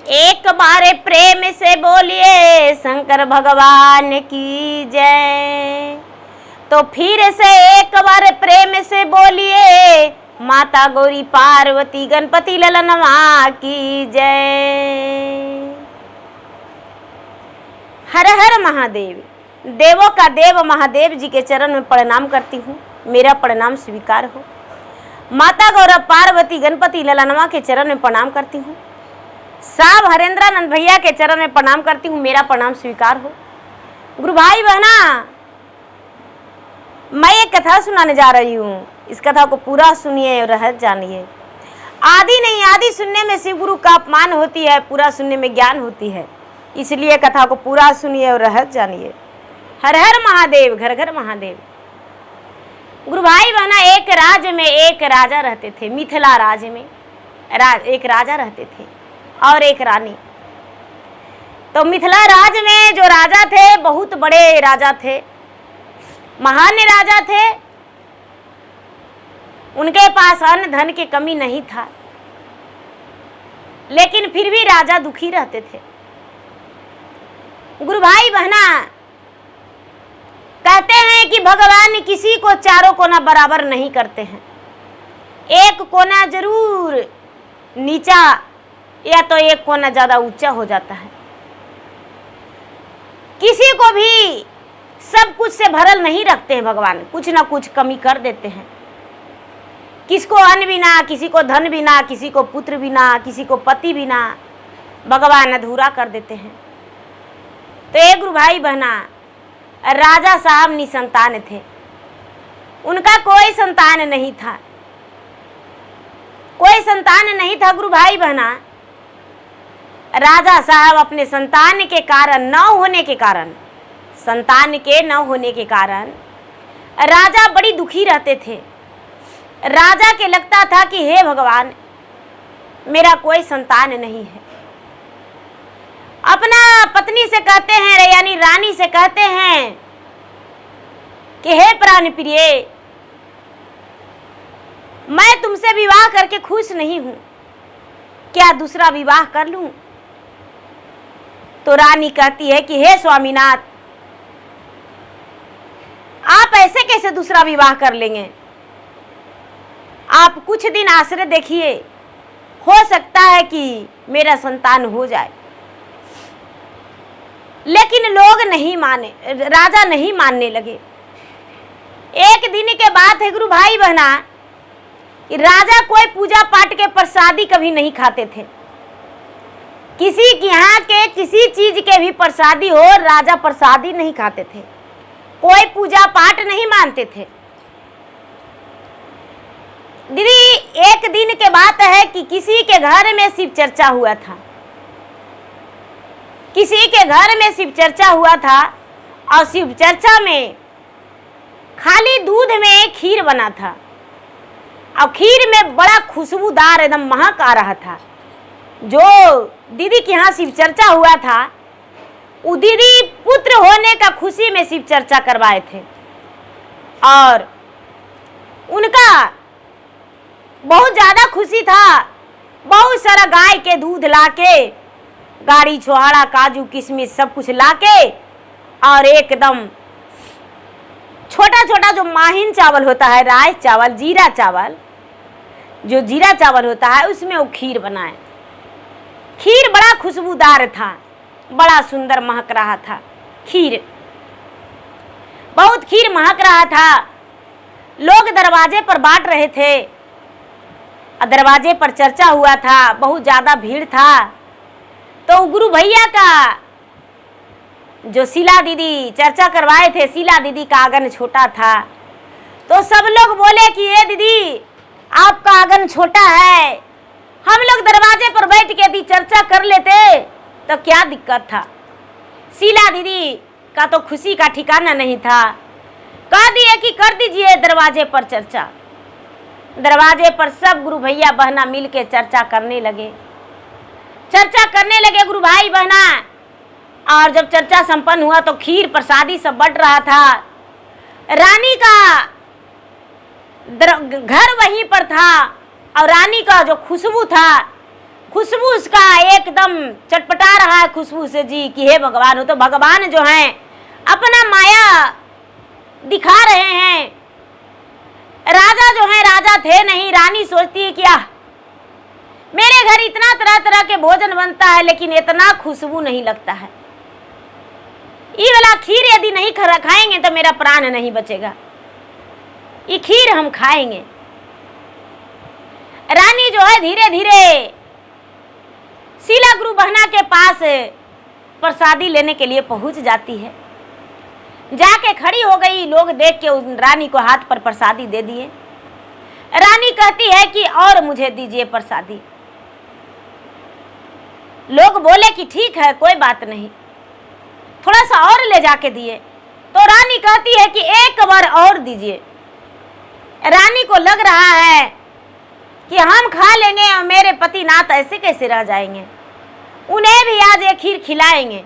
एक बार प्रेम से बोलिए शंकर भगवान की जय। तो फिर से एक बार प्रेम से बोलिए माता गौरी पार्वती गणपति ललनवा की जय। हर हर महादेव। देवों का देव महादेव जी के चरण में प्रणाम करती हूँ, मेरा प्रणाम स्वीकार हो। माता गौरा पार्वती गणपति ललनवा के चरण में प्रणाम करती हूँ। साहब हरेंद्रानंद भैया के चरण में प्रणाम करती हूँ, मेरा प्रणाम स्वीकार हो। गुरु भाई बहना, मैं एक कथा सुनाने जा रही हूँ, इस कथा को पूरा सुनिए और रहस्य जानिए। आदि नहीं आदि सुनने में शिव गुरु का अपमान होती है, पूरा सुनने में ज्ञान होती है, इसलिए कथा को पूरा सुनिए और रहस्य जानिए। हर हर महादेव, घर घर महादेव। गुरु भाई बहना, एक राज्य में एक राजा रहते थे। मिथिला राज्य में एक राजा रहते थे और एक रानी। तो मिथिला राज्य में जो राजा थे बहुत बड़े राजा थे, महान राजा थे। उनके पास अन्न धन की कमी नहीं था, लेकिन फिर भी राजा दुखी रहते थे। गुरु भाई बहना, कहते हैं कि भगवान किसी को चारों कोना बराबर नहीं करते हैं। एक कोना जरूर नीचा या तो एक कोना ज्यादा ऊंचा हो जाता है। किसी को भी सब कुछ से भरल नहीं रखते हैं भगवान, कुछ ना कुछ कमी कर देते हैं। किसको अन्न बिना, किसी को धन बिना, किसी को पुत्र बिना, किसी को पति बिना भगवान अधूरा कर देते हैं। तो एक गुरु भाई बहना, राजा साहब निसंतान थे, उनका कोई संतान नहीं था, कोई संतान नहीं था। गुरु भाई बहना, राजा साहब अपने संतान के कारण न होने के कारण, संतान के न होने के कारण राजा बड़ी दुखी रहते थे। राजा के लगता था कि हे भगवान, मेरा कोई संतान नहीं है। अपना पत्नी से कहते हैं, यानी रानी से कहते हैं कि हे प्राण प्रिय, मैं तुमसे विवाह करके खुश नहीं हूं, क्या दूसरा विवाह कर लूं? तो रानी कहती है कि हे स्वामीनाथ, आप ऐसे कैसे दूसरा विवाह कर लेंगे? आप कुछ दिन आश्रय देखिए, हो सकता है कि मेरा संतान हो जाए। लेकिन लोग नहीं माने, राजा नहीं मानने लगे। एक दिन के बात है गुरु भाई बहना, राजा कोई पूजा पाठ के प्रसादी कभी नहीं खाते थे। किसी के यहाँ के किसी चीज के भी प्रसादी हो, राजा प्रसादी नहीं खाते थे, कोई पूजा पाठ नहीं मानते थे। दीदी, एक दिन के बात है कि किसी के घर में शिव चर्चा हुआ था, किसी के घर में शिव चर्चा हुआ था और शिव चर्चा में खाली दूध में खीर बना था और खीर में बड़ा खुशबूदार एकदम महक आ रहा था। जो दीदी के यहाँ शिव चर्चा हुआ था, वो दीदी पुत्र होने का खुशी में शिव चर्चा करवाए थे और उनका बहुत ज्यादा खुशी था। बहुत सारा गाय के दूध लाके, गाड़ी छोहाड़ा काजू किशमिश सब कुछ लाके और एकदम छोटा छोटा जो माहिन चावल होता है, राय चावल, जीरा चावल, जो जीरा चावल होता है उसमें वो खीर बनाए। खीर बड़ा खुशबूदार था, बड़ा सुंदर महक रहा था। खीर बहुत खीर महक रहा था। लोग दरवाजे पर बांट रहे थे, दरवाजे पर चर्चा हुआ था, बहुत ज्यादा भीड़ था। तो गुरु भैया का जो शीला दीदी चर्चा करवाए थे, शीला दीदी का आंगन छोटा था। तो सब लोग बोले कि ये दीदी, आपका आंगन छोटा है, हम लोग दरवाजे पर बैठ के भी चर्चा कर लेते तो क्या दिक्कत था। शीला दीदी का तो खुशी का ठिकाना नहीं था, कह दिए कि कर दीजिए दरवाजे पर चर्चा। दरवाजे पर सब गुरु भैया बहना मिल के चर्चा करने लगे, चर्चा करने लगे गुरु भाई बहना। और जब चर्चा संपन्न हुआ तो खीर प्रसादी सब बट रहा था। रानी का घर वहीं पर था और रानी का जो खुशबू था खुशबू उसका एकदम चटपटा रहा है खुशबू से जी कि हे भगवान। हो तो भगवान जो हैं अपना माया दिखा रहे हैं। राजा जो है राजा थे नहीं। रानी सोचती है क्या मेरे घर इतना तरह तरह के भोजन बनता है लेकिन इतना खुशबू नहीं लगता है। ये वाला खीर यदि नहीं खाएंगे तो मेरा प्राण नहीं बचेगा। ये खीर हम खाएंगे। रानी जो है धीरे धीरे शीला गुरु बहना के पास प्रसादी लेने के लिए पहुंच जाती है। जाके खड़ी हो गई। लोग देख के उस रानी को हाथ पर प्रसादी दे दिए। रानी कहती है कि और मुझे दीजिए प्रसादी। लोग बोले कि ठीक है कोई बात नहीं, थोड़ा सा और ले जाके दिए। तो रानी कहती है कि एक बार और दीजिए। रानी को लग रहा है कि हम खा लेंगे और मेरे पति नाथ ऐसे कैसे रह जाएंगे, उन्हें भी आज एक खीर खिलाएंगे।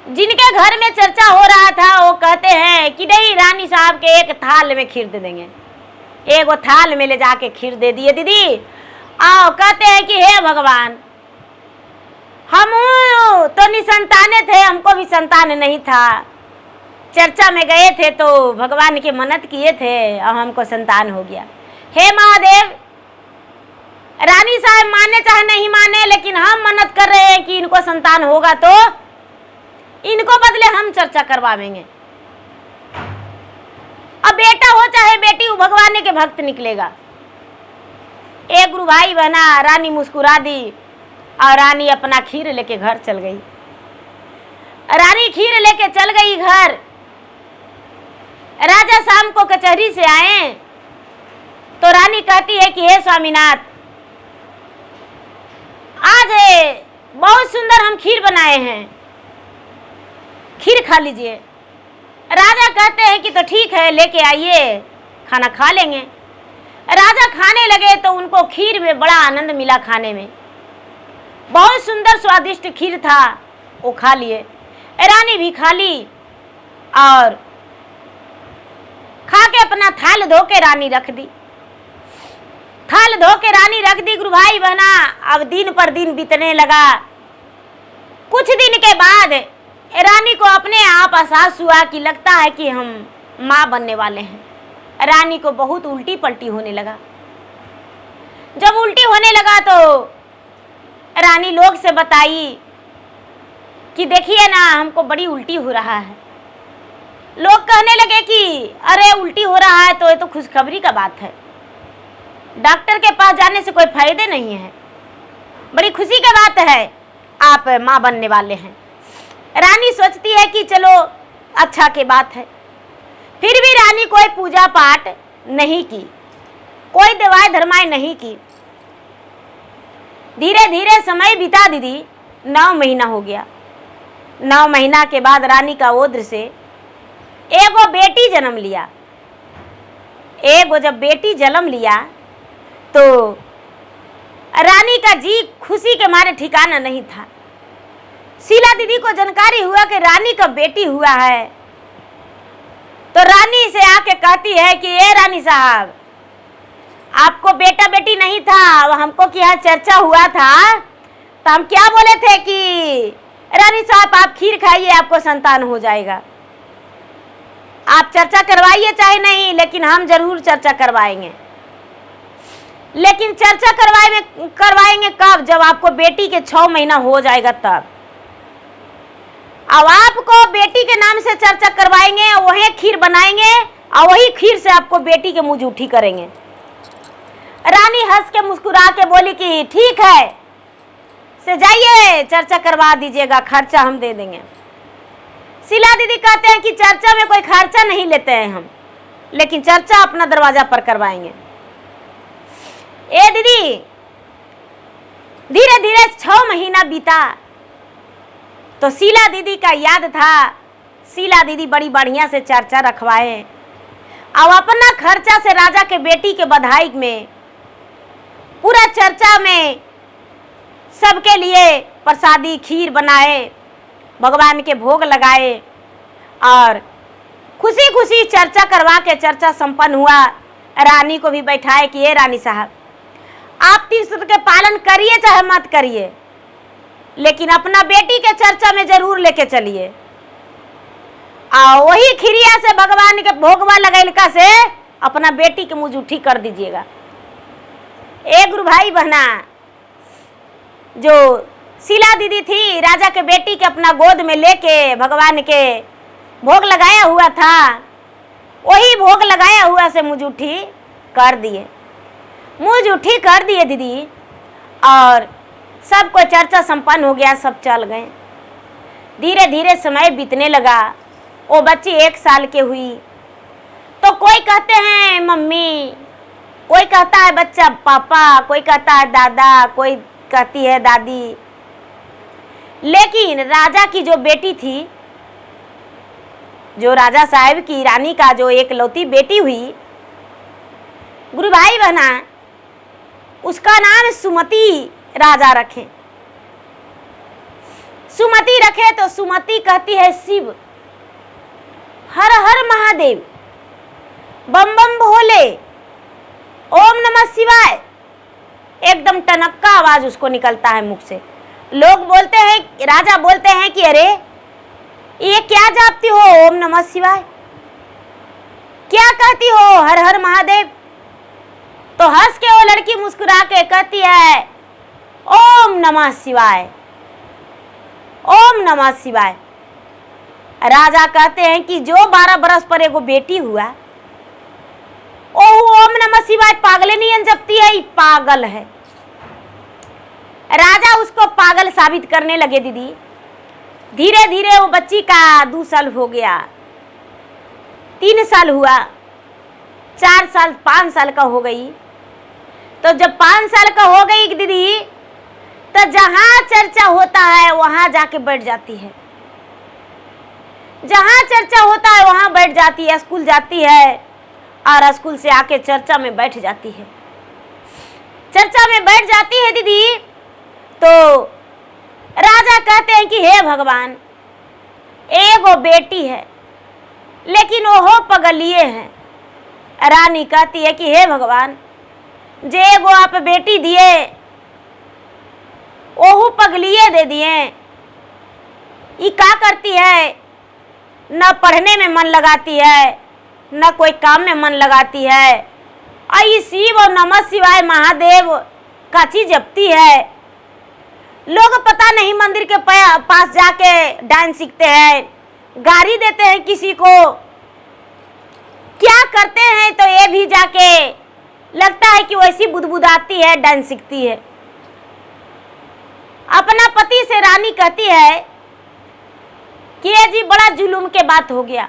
जिनके घर में चर्चा हो रहा था वो कहते हैं कि नहीं रानी साहब के एक थाल में खीर दे देंगे। एक वो थाल में ले जाके खीर दे दिए। दीदी आओ, कहते हैं कि हे भगवान हम तो निसंताने थे, हमको भी संतान नहीं था। चर्चा में गए थे तो भगवान की मन्नत किए थे और हमको संतान हो गया। हे महादेव, रानी साहब माने चाहे नहीं माने लेकिन हम मन्नत कर रहे हैं कि इनको संतान होगा तो इनको बदले हम चर्चा करवाएंगे। अब बेटा हो चाहे बेटी हो भगवान के भक्त निकलेगा। एक गुरु भाई बहना रानी मुस्कुरा दी और रानी अपना खीर लेके घर चल गई। रानी खीर लेके चल गई घर। राजा शाम को कचहरी से आए तो रानी कहती है कि हे स्वामीनाथ, आज बहुत सुंदर हम खीर बनाए हैं, खीर खा लीजिए। राजा कहते हैं कि तो ठीक है लेके आइए, खाना खा लेंगे। राजा खाने लगे तो उनको खीर में बड़ा आनंद मिला। खाने में बहुत सुंदर स्वादिष्ट खीर था, वो खा लिए। रानी भी खा ली और खा के अपना थाल धो के रानी रख दी। थाल धो के रानी रख दी। गुरु भाई बहना अब दिन पर दिन बीतने लगा। कुछ दिन के बाद रानी को अपने आप एहसास हुआ कि लगता है कि हम माँ बनने वाले हैं। रानी को बहुत उल्टी पलटी होने लगा। जब उल्टी होने लगा तो रानी लोग से बताई कि देखिए ना हमको बड़ी उल्टी हो रहा है। लोग कहने लगे कि अरे उल्टी हो रहा है तो ये तो खुशखबरी का बात है, डॉक्टर के पास जाने से कोई फायदे नहीं है, बड़ी खुशी की बात है, आप माँ बनने वाले हैं। रानी सोचती है कि चलो अच्छा की बात है। फिर भी रानी कोई पूजा पाठ नहीं की, कोई दवाई धर्माई नहीं की। धीरे धीरे समय बीता दीदी। 9 महीना हो गया। 9 महीना के बाद रानी का ओद्र से एगो बेटी जन्म लिया। एगो जब बेटी जन्म लिया तो रानी का जी खुशी के मारे ठिकाना नहीं था। शीला दीदी को जानकारी हुआ कि रानी का बेटी हुआ है तो रानी से आके कहती है कि ये रानी साहब, आपको बेटा बेटी नहीं था, अब हमको कि यहाँ चर्चा हुआ था तो हम क्या बोले थे कि रानी साहब आप खीर खाइए, आपको संतान हो जाएगा। आप चर्चा करवाइए चाहे नहीं, लेकिन हम जरूर चर्चा करवाएंगे। लेकिन चर्चा करवाएंगे कब? जब आपको बेटी के 6 महीना हो जाएगा तब। अब आपको बेटी के नाम से चर्चा करवाएंगे, वही खीर बनाएंगे और वही खीर से आपको बेटी के मुंह जूठी करेंगे। रानी हंस के मुस्कुरा के बोली कि ठीक है, से जाइए चर्चा करवा दीजिएगा, खर्चा हम दे देंगे। शीला दीदी कहते हैं कि चर्चा में कोई खर्चा नहीं लेते हैं हम, लेकिन चर्चा अपना दरवाजा पर करवाएंगे। ए दीदी, धीरे धीरे 6 महीना बीता तो शीला दीदी का याद था। शीला दीदी बड़ी बढ़िया से चर्चा रखवाए और अपना खर्चा से राजा के बेटी के बधाई में पूरा चर्चा में सबके लिए प्रसादी खीर बनाए, भगवान के भोग लगाए और खुशी खुशी चर्चा करवा के चर्चा संपन्न हुआ। रानी को भी बैठाए कि ये रानी साहब, आप 3 सूत्र के पालन करिए चाहे मत करिए, लेकिन अपना बेटी के चर्चा में जरूर लेके चलिए। वही खिरिया से भगवान के भोगवा लगैलका से अपना बेटी के मुंह जूठी कर दीजिएगा। एक गुरु भाई बहना, जो शीला दीदी थी, राजा के बेटी के अपना गोद में लेके भगवान के भोग लगाया हुआ था, वही भोग लगाया हुआ से मुंह जूठी कर दिए, मुंह जूठी कर दिए दीदी। और सबको चर्चा संपन्न हो गया, सब चल गए। धीरे धीरे समय बीतने लगा। वो बच्ची 1 साल की हुई तो कोई कहते हैं मम्मी, कोई कहता है बच्चा पापा, कोई कहता है दादा, कोई कहती है दादी। लेकिन राजा की जो बेटी थी, जो राजा साहब की रानी का जो एकलौती बेटी हुई, गुरु भाई बहना, उसका नाम सुमति राजा रखे। सुमति रखे तो सुमति कहती है शिव, हर हर महादेव, बम बम भोले, ओम नमः शिवाय। एकदम टनक्का आवाज उसको निकलता है मुख से। लोग बोलते हैं, राजा बोलते हैं कि अरे ये क्या जापती हो, ओम नमः शिवाय क्या कहती हो, हर हर महादेव। तो हंस के वो लड़की मुस्कुरा के कहती है ओम नमः शिवाय, ओम नमः शिवाय। राजा कहते हैं कि जो 12 बरस पर एगो बेटी हुआ, ओम नमः शिवाय पागले नहीं जपती है, पागल है। राजा उसको पागल साबित करने लगे दीदी। धीरे धीरे वो बच्ची का 2 साल हो गया, 3 साल हुआ, 4 साल, 5 साल का हो गई। तो जब 5 साल का हो गई दीदी, तो जहां चर्चा होता है वहां जाके बैठ जाती है, जहां चर्चा होता है वहां बैठ जाती है। स्कूल जाती है और स्कूल से आके चर्चा में बैठ जाती है, चर्चा में बैठ जाती है दीदी। तो राजा कहते हैं कि हे भगवान, एगो बेटी है लेकिन वो पगलिए है। रानी कहती है कि हे भगवान, जे एगो आप बेटी दिए ओहू पगलिए दे दिए, ये क्या करती है, न पढ़ने में मन लगाती है, न कोई काम में मन लगाती है। आई शिव और नमः शिवाय महादेव का चीज जपती है। लोग पता नहीं मंदिर के पास जाके डांस सीखते हैं, गाली देते हैं किसी को, क्या करते हैं, तो ये भी जाके लगता है कि वैसी बुदबुदाती है, डांस सीखती है। अपना पति से रानी कहती है कि ये जी बड़ा जुलूम के बात हो गया,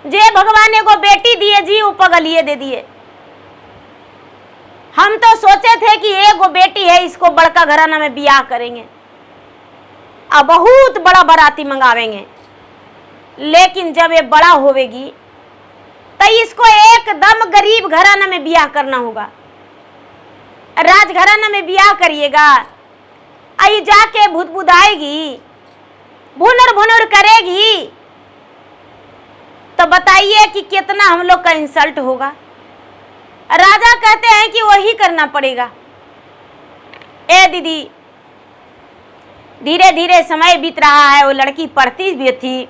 जे भगवान ने को बेटी दिए जी वो पगलिए दे दिए। हम तो सोचे थे कि एगो बेटी है, इसको बड़का घराना में बियाह करेंगे और बहुत बड़ा बाराती मंगावेंगे, लेकिन जब ये बड़ा होवेगी तो इसको एकदम गरीब घराना में बियाह करना होगा। राज घराना में बियाह करिएगा, आई जाके भुदबुदाएगी, भुनर भुनर करेगी, तो बताइए कि कितना हम लोग का इंसल्ट होगा। राजा कहते हैं कि वही करना पड़ेगा। ए दीदी, धीरे धीरे समय बीत रहा है। वो लड़की पढ़ती भी थी,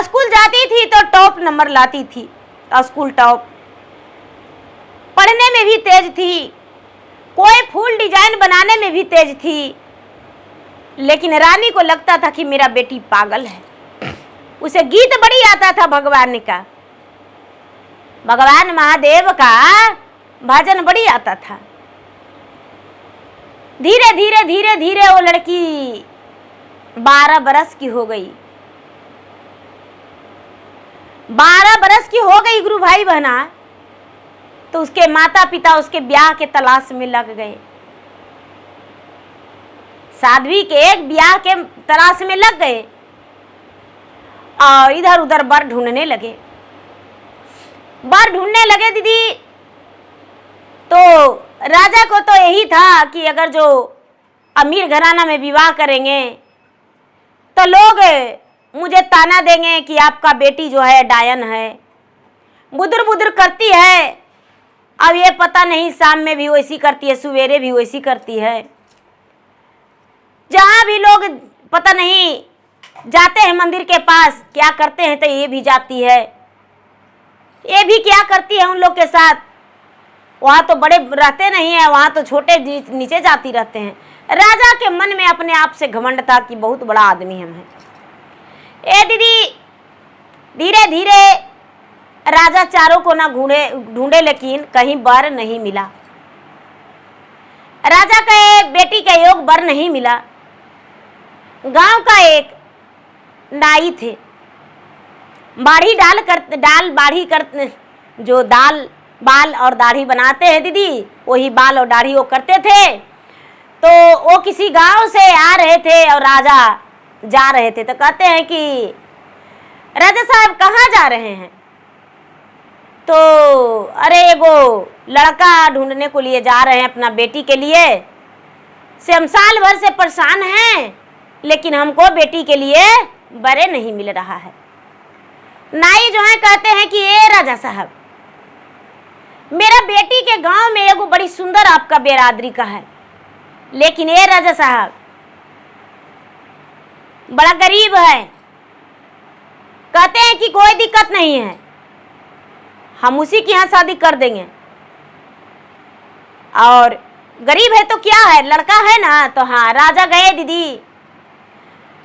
स्कूल जाती थी तो टॉप नंबर लाती थी, स्कूल टॉप, पढ़ने में भी तेज थी, कोई फूल डिजाइन बनाने में भी तेज थी। लेकिन रानी को लगता था कि मेरा बेटी पागल है। उसे गीत बड़ी आता था भगवान का, भगवान महादेव का भजन बड़ी आता था। धीरे धीरे धीरे धीरे वो लड़की 12 बरस की हो गई, 12 बरस की हो गई गुरु भाई बहना। तो उसके माता पिता उसके ब्याह के तलाश में लग गए। साध्वी के एक ब्याह के तलाश में लग गए और इधर उधर बर ढूंढने लगे, बर ढूंढने लगे दीदी। तो राजा को तो यही था कि अगर जो अमीर घराना में विवाह करेंगे तो लोग मुझे ताना देंगे कि आपका बेटी जो है डायन है, बुदुर बुदुर करती है, अब ये पता नहीं शाम में भी वैसी करती है, सवेरे भी वैसी करती है। जहाँ भी लोग पता नहीं जाते हैं मंदिर के पास, क्या करते हैं, तो ये भी जाती है, ये भी क्या करती है उन लोग के साथ। वहाँ तो बड़े रहते नहीं है, वहाँ तो छोटे नीचे जाती रहते हैं। राजा के मन में अपने आप से घमंड था कि बहुत बड़ा आदमी हम हैं। ए दीदी, धीरे धीरे राजा चारों को ना ढूंढे लेकिन कहीं बर नहीं मिला। राजा के बेटी के योग बर नहीं मिला। गांव का एक नाई थे, जो बाल और दाढ़ी बनाते हैं दीदी, वही बाल और दाढ़ी वो करते थे। तो वो किसी गांव से आ रहे थे और राजा जा रहे थे, तो कहते हैं कि राजा साहब कहाँ जा रहे हैं? तो अरे एगो लड़का ढूंढने को लिए जा रहे हैं अपना बेटी के लिए, से हम साल भर से परेशान हैं, लेकिन हमको बेटी के लिए बरे नहीं मिल रहा है। नाई जो है कहते हैं कि ए राजा साहब, मेरा बेटी के गांव में एगो बड़ी सुंदर आपका बेरादरी का है, लेकिन ए राजा साहब बड़ा गरीब है। कहते हैं कि कोई दिक्कत नहीं है, हम उसी के यहाँ शादी कर देंगे। और गरीब है तो क्या है, लड़का है ना। तो हाँ, राजा गए दीदी,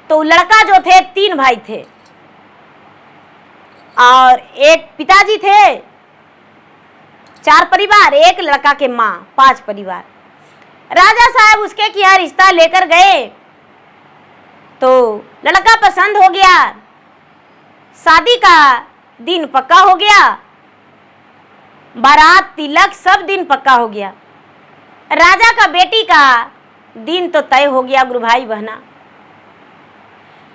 तो लड़का जो थे 3 भाई थे और एक पिताजी थे, 4 परिवार, एक लड़का के माँ, 5 परिवार। राजा साहब उसके क्या रिश्ता लेकर गए तो लड़का पसंद हो गया, शादी का दिन पक्का हो गया, बारात तिलक सब दिन पक्का हो गया। राजा का बेटी का दिन तो तय हो गया गुरु भाई बहना।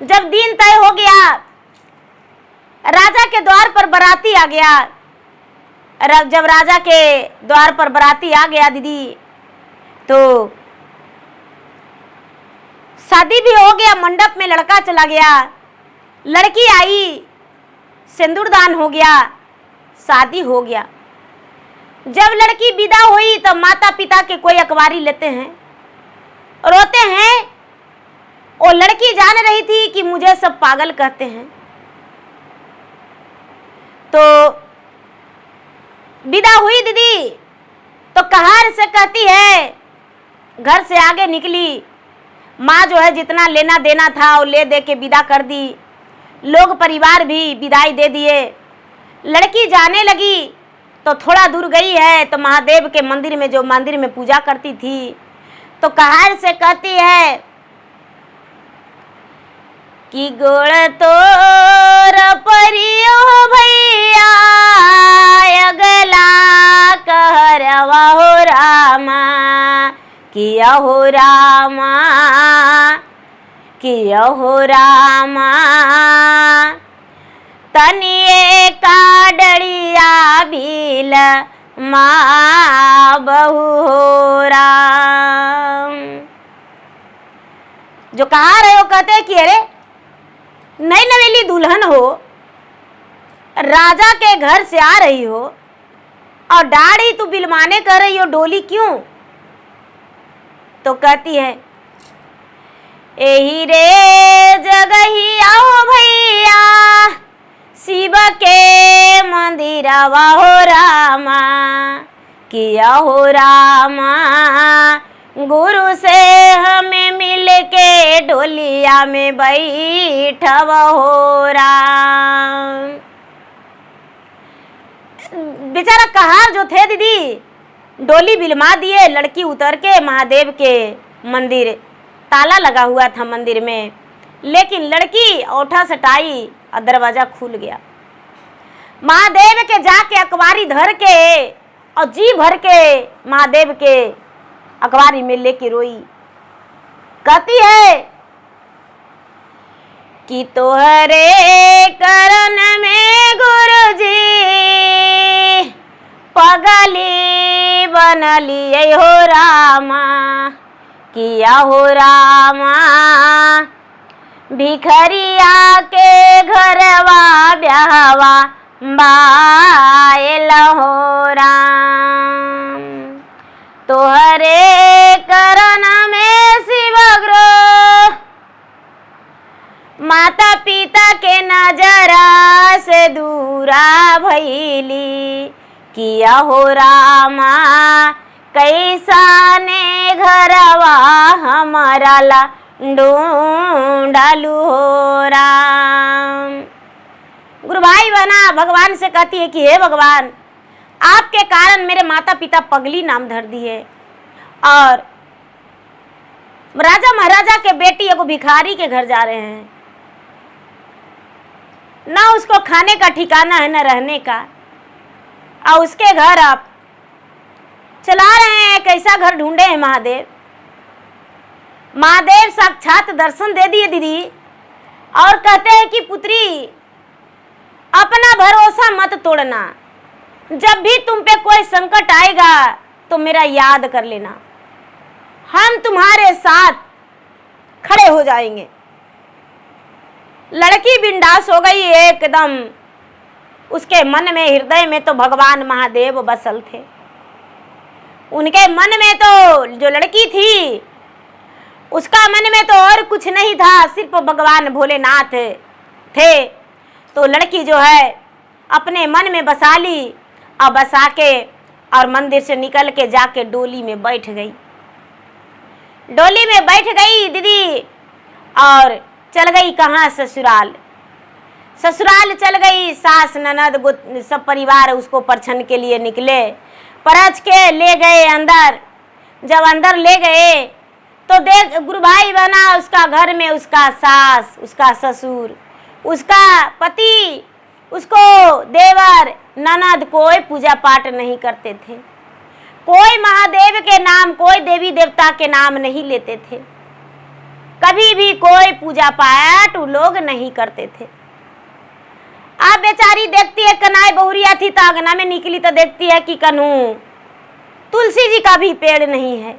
जब दिन तय हो गया, राजा के द्वार पर बाराती आ गया। जब राजा के द्वार पर बाराती आ गया दीदी, तो शादी भी हो गया, मंडप में लड़का चला गया, लड़की आई, सिंदूरदान हो गया, शादी हो गया। जब लड़की विदा हुई तो माता पिता के कोई अखबारी लेते हैं, रोते हैं। वो लड़की जान रही थी कि मुझे सब पागल कहते हैं, तो विदा हुई दीदी, तो कहार से कहती है, घर से आगे निकली, माँ जो है जितना लेना देना था वो ले दे के विदा कर दी, लोग परिवार भी विदाई दे दिए। लड़की जाने लगी तो थोड़ा दूर गई है तो महादेव के मंदिर में, जो मंदिर में पूजा करती थी, तो कहार से कहती है कि गोड़ तोर परियो भैया, अगला कहरवा हो रामा, किया हो रामा, किया हो रामा, तनिए का डड़िया भील माँ बहु हो राम। जो कहा रहे हो कहते हैं कि अरे नई नवेली दुल्हन हो, राजा के घर से आ रही हो और दाढ़ी तू बिलवाने कर रही हो, डोली क्यों? तो कहती है, एही रे जगही आओ भैया, शिव के मंदिरवा हो रामा, किया हो रामा, गुरु से हमें मिल के डोलिया में बैठव हो राम। बेचारा कहार जो थे दीदी, डोली बिलमा दिए, लड़की उतर के महादेव के मंदिर, ताला लगा हुआ था मंदिर में, लेकिन लड़की औठा सटाई और दरवाजा खुल गया। महादेव के जाके अखबारी धर के और जी भर के महादेव के अखबारी में लेके रोई। कहती है कि तोहरे करन में गुरुजी पगली बनलिए हो रामा, किया हो रामा, भिखरिया के घरवा ब्याहवा बायल हो राम। तोहरे करन में शिवग्रो माता पिता के नजरा से दूरा भैली। किया हो रामा कैसा ने घरवा हमारा ला ढूंढलू हो राम। गुरु भाई बहना भगवान से कहती है कि हे भगवान, आपके कारण मेरे माता पिता पगली नाम धर दिए और राजा महाराजा के बेटी एगो भिखारी के घर जा रहे हैं। ना उसको खाने का ठिकाना है न रहने का, और उसके घर आप चला रहे हैं। कैसा घर ढूंढे हैं महादेव। महादेव साक्षात दर्शन दे दिए दीदी और कहते हैं कि पुत्री अपना भरोसा मत तोड़ना। जब भी तुम पे कोई संकट आएगा तो मेरा याद कर लेना, हम तुम्हारे साथ खड़े हो जाएंगे। लड़की बिंदास हो गई एकदम। उसके मन में हृदय में तो भगवान महादेव बसल थे। उनके मन में तो जो लड़की थी उसका मन में तो और कुछ नहीं था, सिर्फ भगवान भोलेनाथ थे। तो लड़की जो है अपने मन में बसा ली और बसा के और मंदिर से निकल के जाके डोली में बैठ गई। डोली में बैठ गई दीदी और चल गई कहाँ? ससुराल। ससुराल चल गई। सास ननद सब परिवार उसको परछन के लिए निकले, परछ के ले गए अंदर। जब अंदर ले गए तो देख गुरु भाई बना उसका घर में उसका सास, उसका ससुर, उसका पति, उसको देवर ननद कोई पूजा पाठ नहीं करते थे। कोई महादेव के नाम, कोई देवी देवता के नाम नहीं लेते थे। कभी भी कोई पूजा पाठ वो लोग नहीं करते थे। आप बेचारी देखती है, कनाई बहुरिया थी तो आंगना में निकली तो देखती है कि कन्हू तुलसी जी का भी पेड़ नहीं है।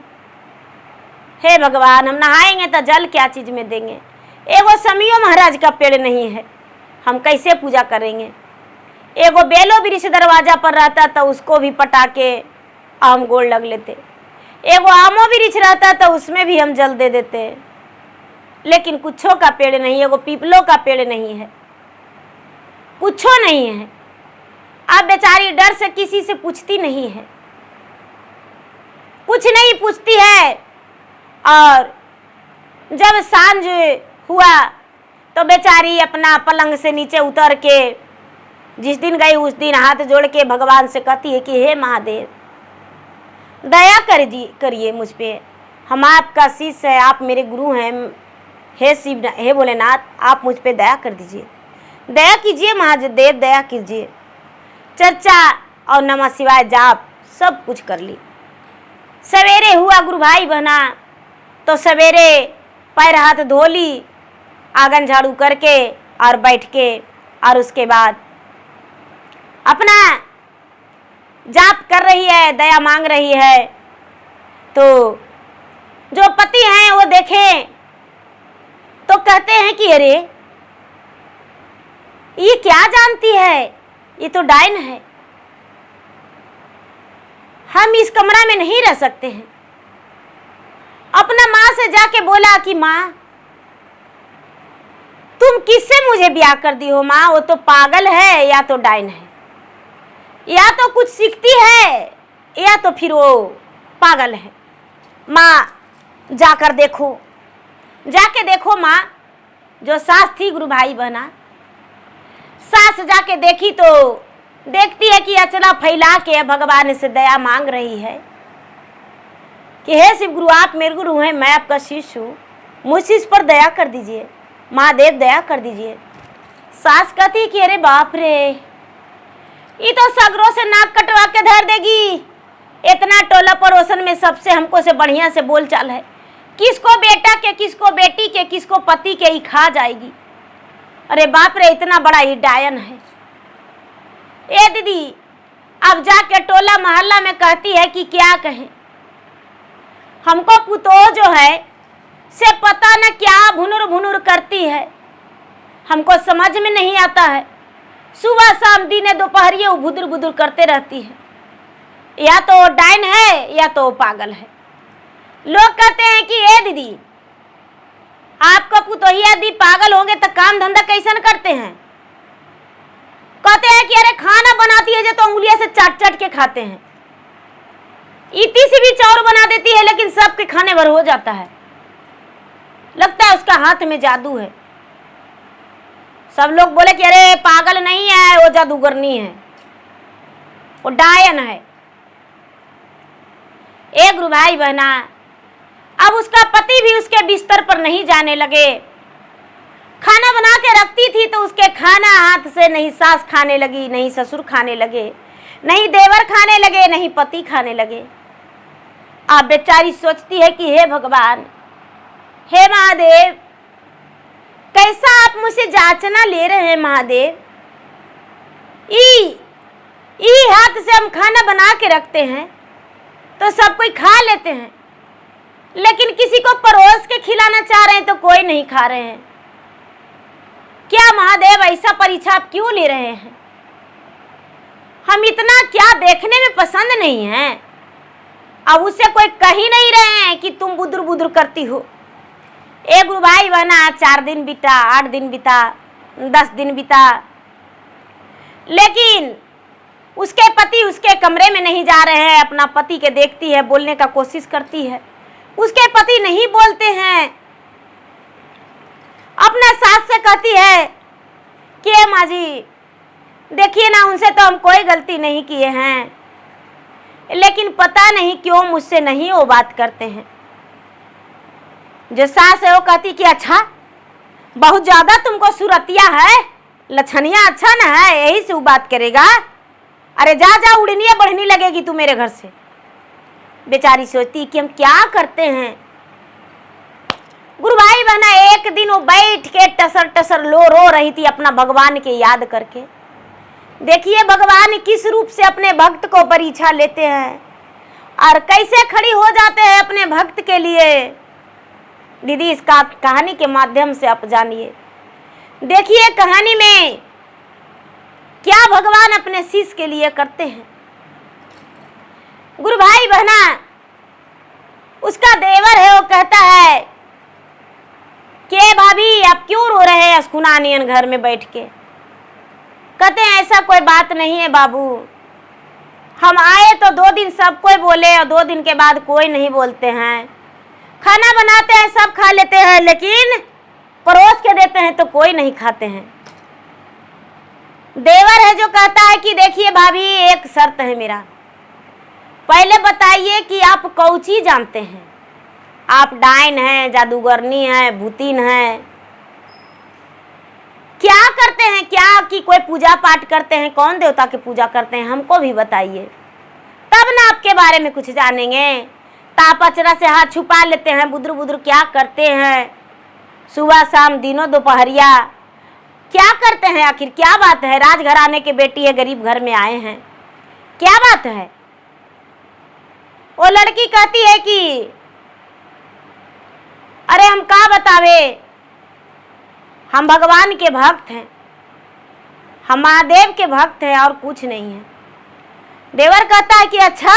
हे भगवान, हम नहाएंगे तो जल क्या चीज में देंगे? एगो समियो महाराज का पेड़ नहीं है, हम कैसे पूजा करेंगे? एगो बेलो वृक्ष दरवाजा पर रहता तो उसको भी पटा के आम गोड़ लग लेते। एगो आमो वृक्ष रहता तो उसमें भी हम जल दे देते। लेकिन कुछो का पेड़ नहीं, एगो पीपलो का पेड़ नहीं है, कुछो नहीं है। अब बेचारी डर से किसी से पूछती नहीं है, कुछ नहीं पूछती है। और जब सांझ हुआ तो बेचारी अपना पलंग से नीचे उतर के जिस दिन गई उस दिन हाथ जोड़ के भगवान से कहती है कि हे महादेव, दया करिए मुझ पे, हम आपका शिष्य है, आप मेरे गुरु हैं। हे शिव, हे भोलेनाथ, आप मुझ पे दया कर दीजिए, दया कीजिए महादेव, दया कीजिए। चर्चा और नमः शिवाय जाप सब कुछ कर ली। सवेरे हुआ गुरु भाई बहना तो सवेरे पैर हाथ धो ली, आंगन झाड़ू करके और बैठ के, और उसके बाद अपना जाप कर रही है, दया मांग रही है। तो जो पति हैं वो देखें तो कहते हैं कि अरे ये क्या जानती है, ये तो डायन है, हम इस कमरा में नहीं रह सकते हैं। अपना माँ से जाके बोला कि माँ तुम किससे मुझे ब्याह कर दी हो माँ? वो तो पागल है या तो डायन है, या तो कुछ सीखती है या तो फिर वो पागल है। माँ जाकर देखो, जाके देखो माँ। जो सास थी गुरु भाई बहना, सास जाके देखी तो देखती है कि अचरा फैला के भगवान से दया मांग रही है कि हे शिव गुरु, आप मेरे गुरु हैं, मैं आपका शिष्य हूँ, मुझ इस पर दया कर दीजिए, महादेव दया कर दीजिए। सास कहती कि अरे बाप रे, ये तो सगरों से नाक कटवा के धर देगी। इतना टोला पड़ोसन में सबसे हमको से बढ़िया से बोल चाल है, किसको बेटा के, किसको बेटी के, किसको पति के ही खा जाएगी। अरे बाप रे, इतना बड़ा ही डायन है। ए दीदी, अब जाके टोला मोहल्ला में कहती है कि क्या कहें, हमको पुतोह जो है से पता न क्या भुनुर भुनुर करती है, हमको समझ में नहीं आता है। सुबह शाम दिन दोपहरिये बुदुर बुदुर करते रहती है। या तो डाइन है या तो पागल है। लोग कहते हैं कि ए दीदी, आपका पुतोहिया यदि पागल होंगे तो काम धंधा कैसन करते हैं? कहते हैं कि अरे खाना बनाती है जो तो उंगलियों से चाट चाट के खाते हैं। इतनी सी भी चाउर बना देती है लेकिन सबके खाने भर हो जाता है। लगता है उसका हाथ में जादू है। सब लोग बोले कि अरे पागल नहीं है, वो जादूगरनी है, वो डायन है। एक गुरु भाई बहना, अब उसका पति भी उसके बिस्तर पर नहीं जाने लगे। खाना बना के रखती थी तो उसके खाना हाथ से नहीं सास खाने लगी, नहीं ससुर खाने लगे, नहीं देवर खाने लगे, नहीं पति खाने लगे। अब बेचारी सोचती है कि हे भगवान, हे महादेव, कैसा आप मुझसे जांचना ले रहे हैं महादेव? ई हाथ से हम खाना बना के रखते हैं तो सब कोई खा लेते हैं, लेकिन किसी को परोस के खिलाना चाह रहे हैं तो कोई नहीं खा रहे हैं। क्या महादेव ऐसा परीक्षा आप क्यों ले रहे हैं? हम इतना क्या देखने में पसंद नहीं है? अब उससे कोई कह ही नहीं रहे हैं कि तुम बुदुर बुदुर करती हो। एक गुरु भाई बना, 4 दिन बीता, 8 दिन बीता, 10 दिन बीता, लेकिन उसके पति उसके कमरे में नहीं जा रहे हैं। अपना पति के देखती है, बोलने का कोशिश करती है, उसके पति नहीं बोलते हैं। अपना सास से कहती है कि माँ जी देखिए ना, उनसे तो हम कोई गलती नहीं किए हैं, लेकिन पता नहीं क्यों मुझसे नहीं वो बात करते हैं। जो सास है वो कहती कि अच्छा, बहुत ज्यादा तुमको सूरतिया है, लक्षणिया अच्छा ना है, यही से वो बात करेगा। अरे जा जा, उड़नी बढ़नी लगेगी तू मेरे घर से। बेचारी सोचती कि हम क्या करते हैं। गुरु भाई बहना, एक दिन वो बैठ के टसर टसर रो रही थी अपना भगवान के याद करके। देखिए भगवान किस रूप से अपने भक्त को परीक्षा लेते हैं और कैसे खड़ी हो जाते हैं अपने भक्त के लिए। दीदी इसका कहानी के माध्यम से आप जानिए। देखिए कहानी में क्या भगवान अपने शिष्य के लिए करते हैं। गुरु भाई बहना, उसका देवर है, वो कहता है कि भाभी आप क्यों रो रहे हैं अस्कुनानियन घर में बैठ के? कहते हैं ऐसा कोई बात नहीं है बाबू, हम आए तो 2 दिन सब कोई बोले और 2 दिन के बाद कोई नहीं बोलते हैं। खाना बनाते हैं सब खा लेते हैं, लेकिन परोस के देते हैं तो कोई नहीं खाते हैं। देवर है जो कहता है कि देखिए भाभी, एक शर्त है मेरा, पहले बताइए कि आप कौची जानते हैं? आप डाइन हैं, जादूगरनी हैं, भूतिन हैं, क्या करते हैं? क्या कि कोई पूजा पाठ करते हैं? कौन देवता की पूजा करते हैं? हमको भी बताइए, तब ना आपके बारे में कुछ जानेंगे। तापचरा से हाथ छुपा लेते हैं, बुदुर बुदुर क्या करते हैं? सुबह शाम दिनों दोपहरिया क्या करते हैं? आखिर क्या बात है? राजघराने के बेटी है, गरीब घर में आए हैं, क्या बात है? वो लड़की कहती है कि अरे हम क्या बतावे, हम भगवान के भक्त हैं, हम महादेव के भक्त हैं और कुछ नहीं है। देवर कहता है कि अच्छा,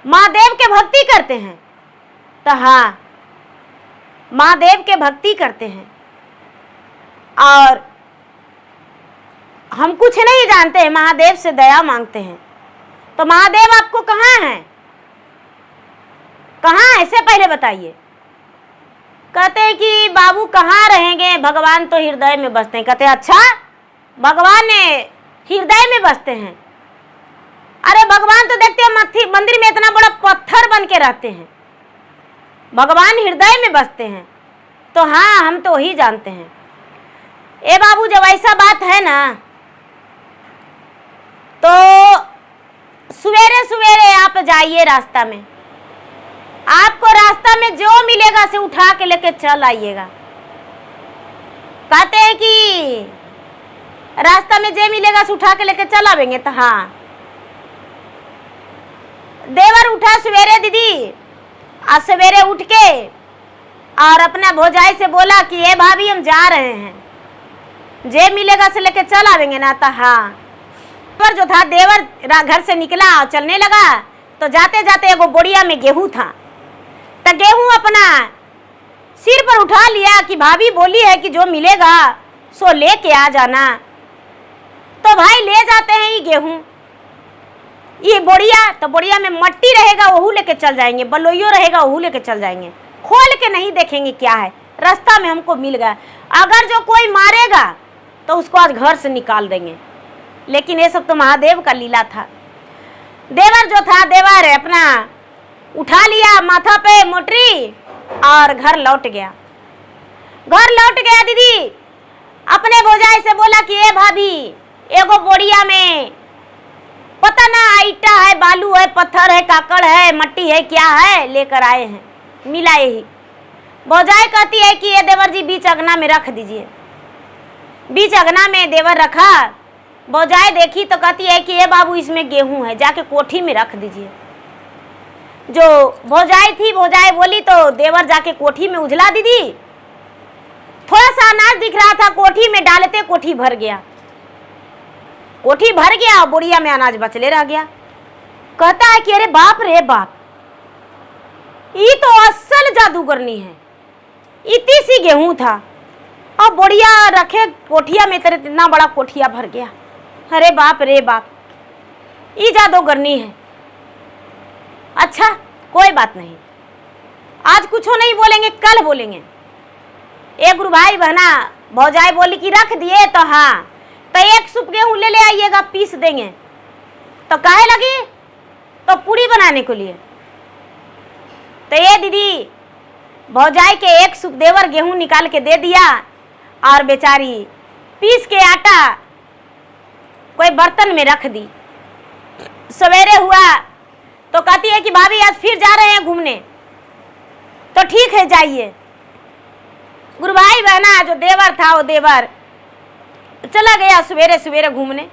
महादेव के भक्ति करते हैं? तो हाँ, महादेव के भक्ति करते हैं और हम कुछ नहीं जानते हैं, महादेव से दया मांगते हैं। तो महादेव आपको कहाँ हैं? कहाँ है से पहले बताइए। कहते हैं कि बाबू कहाँ रहेंगे, भगवान तो हृदय में बसते हैं। कहते हैं अच्छा, भगवान ने हृदय में बसते हैं? अरे भगवान तो देखते हैं मंदिर में इतना बड़ा पत्थर बन के रहते हैं, भगवान हृदय में बसते हैं। तो हाँ, हम तो वही जानते हैं। ए बाबू, जब ऐसा बात है ना, तो सवेरे सवेरे आप जाइए रास्ता में, आपको रास्ता में जो मिलेगा से उठा के लेके चल आइएगा। कहते हैं कि रास्ता में जो मिलेगा से उठा के लेके चल आवेंगे। तो हाँ, देवर उठा सवेरे दीदी, आज सवेरे उठ के और अपना भौजाई से बोला कि ये भाभी हम जा रहे हैं। जे मिलेगा से लेके चल आवेंगे ना। तो हाँ, पर जो था देवर घर से निकला और चलने लगा, तो जाते जाते एगो बोरिया में गेहूं था। तो गेहूं अपना सिर पर उठा लिया कि भाभी बोली है कि जो मिलेगा सो लेके आ जाना। तो भाई ले जाते हैं ये गेहूं, ये बोरिया। तो बोरिया में मट्टी रहेगा वहू लेके चल जाएंगे, बलोइयो रहेगा वहू लेके चल जाएंगे, खोल के नहीं देखेंगे क्या है। रास्ता में हमको मिल गया, अगर जो कोई मारेगा तो उसको आज घर से निकाल देंगे। लेकिन ये सब तो महादेव का लीला था। देवर जो था, देवर अपना उठा लिया माथा पे मोटरी और घर लौट गया। घर लौट गया दीदी अपने भौजाई से बोला कि ए भाभी, एगो बोरिया में पता ना ईटा है, बालू है, पत्थर है, काकड़ है, मट्टी है, क्या है, लेकर आए हैं। मिला यही। भौजाई कहती है कि ये देवर जी बीच अगना में रख दीजिए। बीच अगना में देवर रखा। भौजाई देखी तो कहती है कि ये बाबू इसमें गेहूं है, जाके कोठी में रख दीजिए। जो भौजाई थी, भौजाई बोली तो देवर जाके कोठी में उझला दीदी। थोड़ा सा अनाज दिख रहा था, कोठी में डालते कोठी भर गया। कोठी भर गया और बोरिया में अनाज बचले रह गया। कहता है कि अरे बाप रे बाप, ये तो असल जादूगरनी है। इतनी सी गेहूं था और बोरिया रखे कोठिया में, तेरे इतना बड़ा कोठिया भर गया। अरे बाप रे बाप, ये जादूगरनी है। अच्छा कोई बात नहीं, आज कुछ नहीं बोलेंगे, कल बोलेंगे। एक गुरु भाई बहना भौजाई बोली कि रख दिए, तो हाँ, तो एक सुप गेहूं ले आइएगा, पीस देंगे। तो काहे लगी? तो पूरी बनाने के लिए। तो ये दीदी भौजाई के एक सुप देवर गेहूं निकाल के दे दिया और बेचारी पीस के आटा कोई बर्तन में रख दी। सवेरे हुआ तो कहती है कि भाभी आज फिर जा रहे हैं घूमने। तो ठीक है जाइए। गुरु भाई बहना जो देवर था, वो देवर चला गया सवेरे सवेरे घूमने।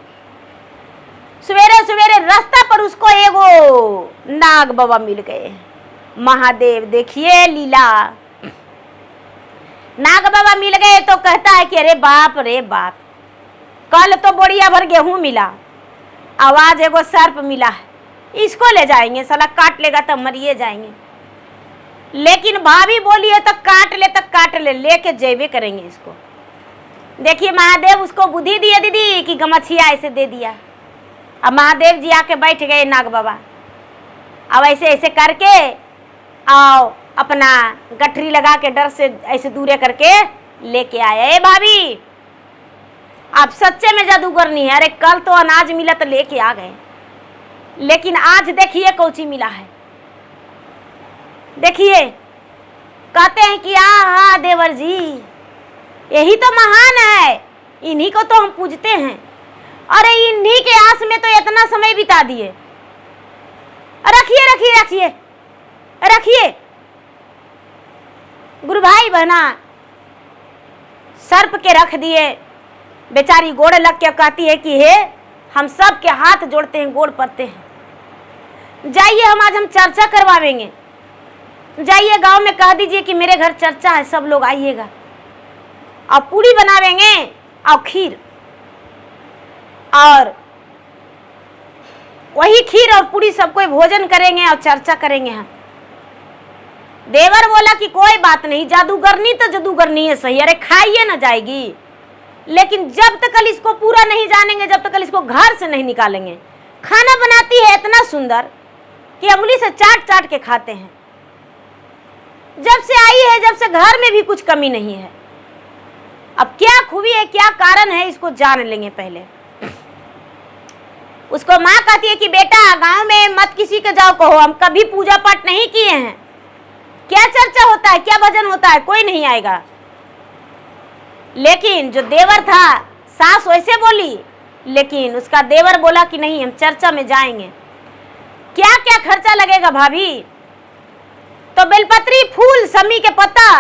सवेरे सवेरे रास्ता पर उसको एगो नाग बाबा मिल गए। महादेव देखिए लीला। नाग बाबा मिल गए तो कहता है कि अरे बाप रे बाप, कल तो बोरिया भर गेहूं मिला, आवाज एगो सर्प मिला है, इसको ले जाएंगे, साला काट लेगा तो मरिए जाएंगे। लेकिन भाभी बोली है तो काट ले, तो काट ले, लेके जेबे करेंगे इसको। देखिए महादेव उसको बुद्धि दिए दीदी कि गमछिया ऐसे दे दिया। अब महादेव जी आके बैठ गए नाग बाबा। अब ऐसे ऐसे करके आओ अपना गठरी लगा के डर से ऐसे दूरे करके लेके आए। भाभी आप सच्चे में जादूगरनी है। अरे कल तो अनाज मिला तो लेके आ गए, लेकिन आज देखिए कौची मिला है। देखिए कहते हैं कि हाँ देवर जी, यही तो महान है, इन्हीं को तो हम पूजते हैं। अरे इन्हीं के आस में तो इतना समय बिता दिए। रखिए रखिए रखिए रखिए। गुरु भाई बहना सर्प के रख दिए। बेचारी गोड़ लग के कहती है कि हे, हम सब के हाथ जोड़ते हैं, गोड़ पड़ते हैं, जाइए हम चर्चा करवावेंगे। जाइए गांव में कह दीजिए कि मेरे घर चर्चा है, सब लोग आइएगा, और पूरी बनावेंगे और खीर, और वही खीर और पूरी सब कोई भोजन करेंगे और चर्चा करेंगे हम। देवर बोला कि कोई बात नहीं, जादूगरनी तो जादूगरनी है सही, अरे खाइए ना जाएगी, लेकिन जब तक कल इसको पूरा नहीं जानेंगे, जब तक कल इसको घर से नहीं निकालेंगे। खाना बनाती है इतना सुंदर कि उंगली से चाट चाट के खाते हैं। जब से आई है, जब से घर में भी कुछ कमी नहीं है। अब क्या खूबी है, क्या कारण है, इसको जान लेंगे पहले। उसको माँ कहती है कि बेटा गांव में मत किसी के जाओ कहो, हम कभी पूजा पाठ नहीं किए हैं, क्या चर्चा होता है, क्या भजन होता है, कोई नहीं आएगा। लेकिन जो देवर था, सास वैसे बोली, लेकिन उसका देवर बोला कि नहीं, हम चर्चा में जाएंगे। क्या क्या खर्चा लगेगा भाभी? तो बेलपत्री फूल, समी के पत्ता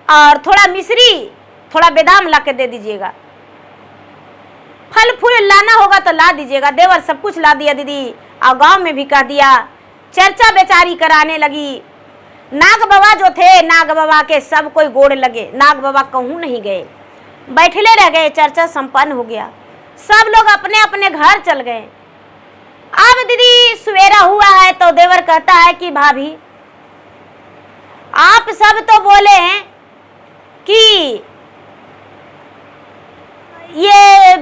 और थोड़ा मिश्री, थोड़ा बादाम ला के दे दीजिएगा। फल फूल लाना होगा तो ला दीजिएगा। देवर सब कुछ ला दिया दीदी, और गांव में भी कह दिया। चर्चा बेचारी कराने लगी। नाग बाबा जो थे, नाग बाबा के सब कोई गोड़ लगे। नाग बाबा कहूँ नहीं गए, बैठले रह गए। चर्चा संपन्न हो गया, सब लोग अपने अपने घर चल गए। अब दीदी सवेरा हुआ है तो देवर कहता है कि भाभी आप सब तो बोले हैं कि ये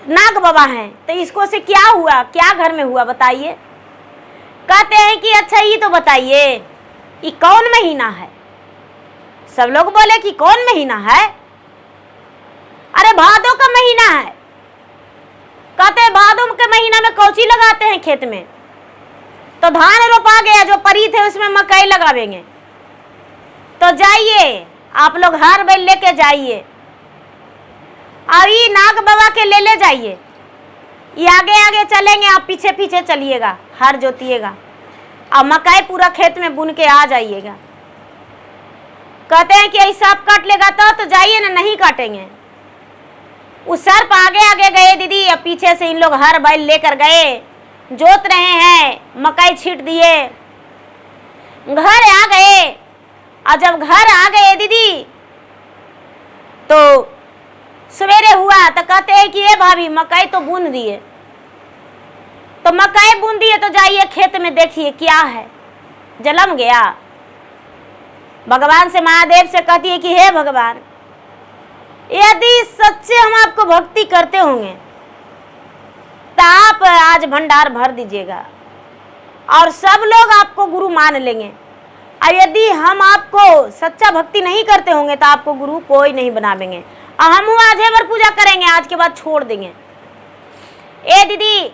नाग बाबा हैं, तो इसको से क्या हुआ, क्या घर में हुआ बताइए। कहते हैं कि अच्छा ये तो बताइए ये कौन महीना है। सब लोग बोले कि कौन महीना है। अरे भादों का महीना है। कहते हैं भादों के महीना में कौची लगाते हैं खेत में, तो धान रोपा गया, जो परी थे उसमें मकई लगावेंगे। तो जाइए आप लोग हर बैल लेके जाइए और ये नाग बाबा के ले जाइए। ये आगे आगे चलेंगे, आप पीछे पीछे चलिएगा, हर जोतिएगा और मकई पूरा खेत में बुन के आ जाइएगा। कहते हैं कि ऐसा आप काट लेगा तो जाइए ना, नहीं काटेंगे। उस सर्प आगे आगे गए दीदी, अब पीछे से इन लोग हर बैल लेकर गए, जोत रहे हैं, मकई छींट दिए, घर आ गए। और जब घर आ गए दीदी तो सवेरे हुआ तो कहते हैं कि ये भाभी मकई तो बुन दिए। तो मकई बुन दिए तो जाइए खेत में देखिए क्या है, जलम गया। भगवान से, महादेव से कहती है कि हे भगवान, यदि सच्चे हम आपको भक्ति करते होंगे तो आप आज भंडार भर दीजिएगा और सब लोग आपको गुरु मान लेंगे। और यदि हम आपको सच्चा भक्ति नहीं करते होंगे तो आपको गुरु कोई नहीं बनावेंगे और हम आज भर पूजा करेंगे, आज के बाद छोड़ देंगे। ए दीदी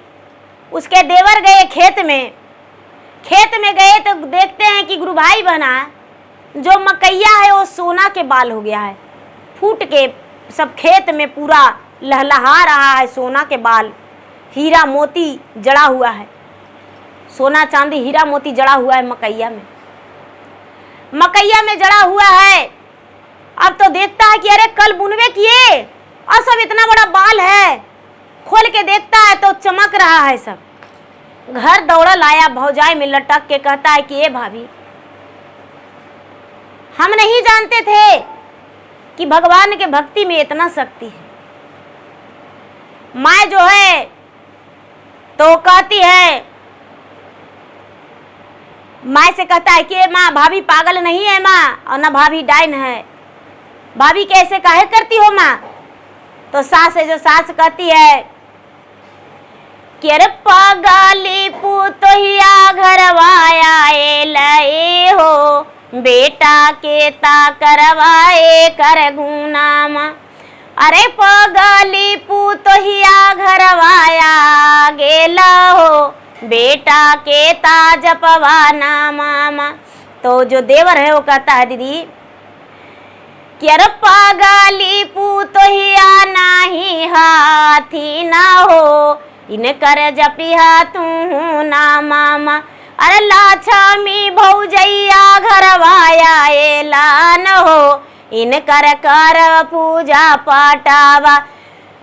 उसके देवर गए खेत में। खेत में गए तो देखते हैं कि गुरु भाई बहना जो मकैया है वो सोना के बाल हो गया है, फूट के सब खेत में पूरा लहलहा रहा है। सोना के बाल, हीरा मोती जड़ा हुआ है, सोना चांदी हीरा मोती जड़ा हुआ है मकैया में, मकैया में जड़ा हुआ है। अब तो देखता है कि अरे कल बुनवे किए और सब इतना बड़ा बाल है। खोल के देखता है तो चमक रहा है सब। घर दौड़ा लाया, भौजाई में लटक के कहता है कि ए भाभी, हम नहीं जानते थे कि भगवान के भक्ति में इतना शक्ति है। माँ जो है तो कहती है, माँ से कहता है कि माँ भाभी पागल नहीं है माँ, और ना भाभी डाइन है, भाभी कैसे काहे करती हो माँ। तो सास है जो सास कहती है कि अरे पागली पुतोहिया घरवाया लए हो, बेटा के ता करवाए कर गुनामा। अरे पगली पुतोहिया घरवाया गेला हो, बेटा के ता जपवाना मामा। तो जो देवर है वो कहता है दीदी कि अरे पगली पुतोहिया नाही हाथी ना हो, इन कर जपिहा तू ना मामा। अरे लाछमी भौजैया घरवाया एलान हो, इन कर कर पूजा पाटावा।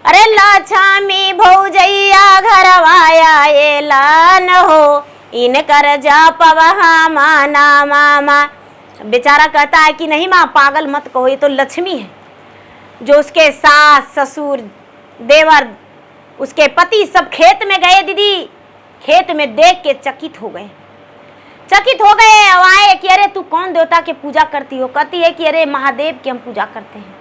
अरे लाछमी भौजैया घरवाया एलान हो, इन कर जापवा माना मामा। बेचारा कहता है कि नहीं माँ पागल मत कहो, ये तो लक्ष्मी है। जो उसके सास ससुर देवर उसके पति सब खेत में गए दीदी, खेत में देख के चकित हो गए, चकित हो गए। अब आए कि अरे तू कौन देवता के पूजा करती हो। कहती है कि अरे महादेव की हम पूजा करते हैं।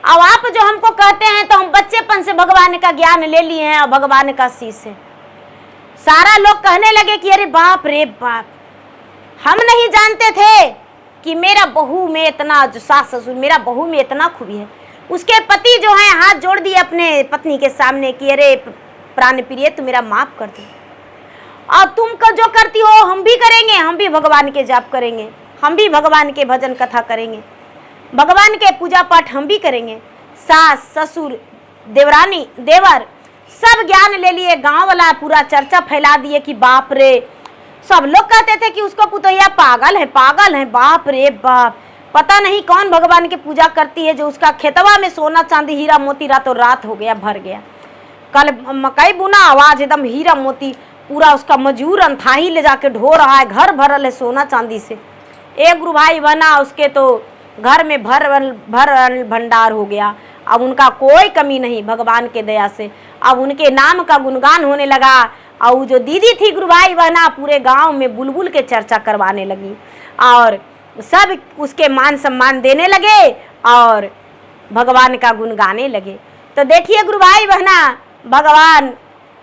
अब आप जो हमको कहते हैं तो हम बच्चेपन से भगवान का ज्ञान ले लिए हैं और भगवान का शीश है। सारा लोग कहने लगे कि अरे बाप रे बाप, हम नहीं जानते थे कि मेरा बहू में इतना, जो सास ससुर मेरा बहू में इतना खूबी है। उसके पति जो है हाथ जोड़ दिए अपने पत्नी के सामने कि अरे प्राण प्रिय तू मेरा माफ कर दे, और तुम जो करती हो हम भी करेंगे, हम भी भगवान के जाप करेंगे, हम भी भगवान के भजन कथा करेंगे, भगवान के पूजा पाठ हम भी करेंगे। सास ससुर देवरानी देवर सब ज्ञान ले लिए, गांव वाला पूरा चर्चा फैला दिए कि बाप रे। सब लोग कहते थे कि उसको पुतोहिया पागल है, पागल है, बाप रे बाप, पता नहीं कौन भगवान की पूजा करती है जो उसका खेतवा में सोना चांदी हीरा मोती रातों रात हो गया, भर गया। कल मकई बुना, आवाज एकदम हीरा मोती, पूरा उसका मजूर अंथाही ले जाके ढो रहा है, घर भरल है सोना चांदी से। एक गुरु भाई बना, उसके तो घर में भर भंडार हो गया। अब उनका कोई कमी नहीं भगवान के दया से। अब उनके नाम का गुणगान होने लगा और जो दीदी थी गुरु भाई बहना पूरे गांव में बुलबुल के चर्चा करवाने लगी और सब उसके मान सम्मान देने लगे और भगवान का गुण गाने लगे। तो देखिए गुरु भाई बहना, भगवान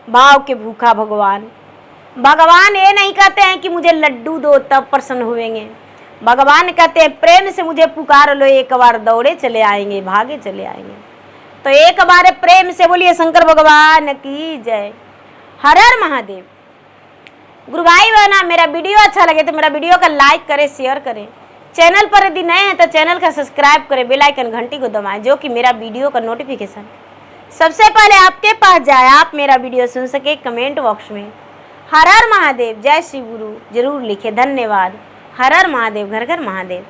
भाव के भूखा भगवान ये नहीं कहते हैं कि मुझे लड्डू दो तब प्रसन्न होएंगे। भगवान कहते हैं प्रेम से मुझे पुकार लो, एक बार दौड़े चले आएंगे, भागे चले आएंगे। तो एक बार प्रेम से बोलिए शंकर भगवान की जय। हर हर महादेव। गुरु भाई बहना, मेरा वीडियो अच्छा लगे तो मेरा वीडियो का लाइक करें, शेयर करें। चैनल पर यदि नए हैं तो चैनल का सब्सक्राइब करें, बेल आइकन घंटी को दबाएं, जो कि मेरा वीडियो का नोटिफिकेशन सबसे पहले आपके पास जाए, आप मेरा वीडियो सुन सके। कमेंट बॉक्स में हर हर महादेव, जय श्री गुरु जरूर लिखे। धन्यवाद। हर हर महादेव, घर घर महादेव।